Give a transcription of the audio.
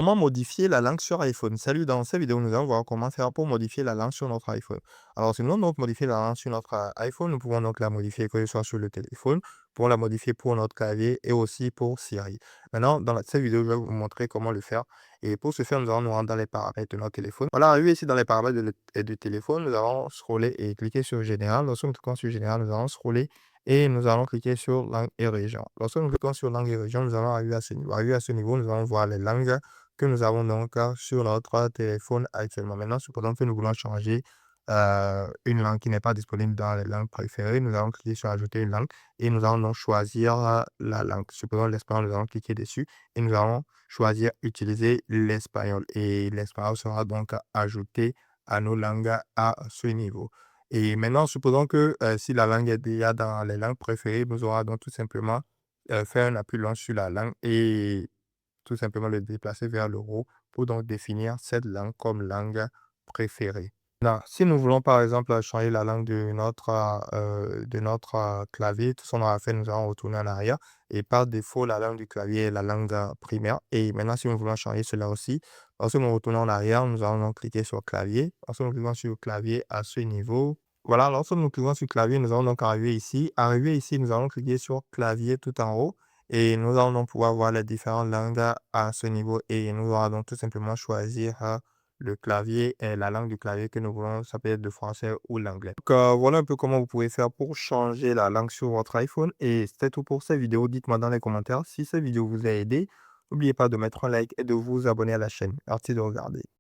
Comment modifier la langue sur iPhone? Salut, dans cette vidéo, nous allons voir comment faire pour modifier la langue sur notre iPhone. Alors, si nous voulons donc modifier la langue sur notre iPhone, nous pouvons donc la modifier que ce soit sur le téléphone, pour la modifier pour notre clavier et aussi pour Siri. Maintenant, cette vidéo, je vais vous montrer comment le faire. Et pour ce faire, nous allons nous rendre dans les paramètres de notre téléphone. Voilà, arrivé ici dans les paramètres du téléphone, nous allons scroller et cliquer sur Général. Lorsque nous cliquons sur Général, nous allons scroller et nous allons cliquer sur langue et région. Lorsque nous cliquons sur langue et région, nous allons arriver à ce niveau. Arrivé à ce niveau, nous allons voir les langues que nous avons donc sur notre téléphone actuellement. Maintenant, supposons que nous voulons changer une langue qui n'est pas disponible dans les langues préférées. Nous allons cliquer sur ajouter une langue et nous allons donc choisir la langue. Supposons l'espagnol, nous allons cliquer dessus et nous allons choisir utiliser l'espagnol. Et l'espagnol sera donc ajouté à nos langues à ce niveau. Et maintenant, supposons que si la langue est déjà dans les langues préférées, nous aurons donc tout simplement fait un appui long sur la langue et tout simplement le déplacer vers le haut pour donc définir cette langue comme langue préférée. Là, si nous voulons par exemple changer la langue de notre clavier, tout ce qu'on aura fait, nous allons retourner en arrière. Et par défaut, la langue du clavier est la langue primaire. Et maintenant, si nous voulons changer cela aussi, lorsque nous retournons en arrière, nous allons donc cliquer sur clavier. Lorsque nous cliquons sur clavier à ce niveau, voilà, lorsque nous cliquons sur clavier, nous allons donc arriver ici. Arrivé ici, nous allons cliquer sur clavier tout en haut. Et nous allons donc pouvoir voir les différentes langues à ce niveau et nous allons donc tout simplement choisir le clavier et la langue du clavier que nous voulons, ça peut être le français ou l'anglais. Donc voilà un peu comment vous pouvez faire pour changer la langue sur votre iPhone et c'était tout pour cette vidéo. Dites-moi dans les commentaires si cette vidéo vous a aidé. N'oubliez pas de mettre un like et de vous abonner à la chaîne. Merci de regarder.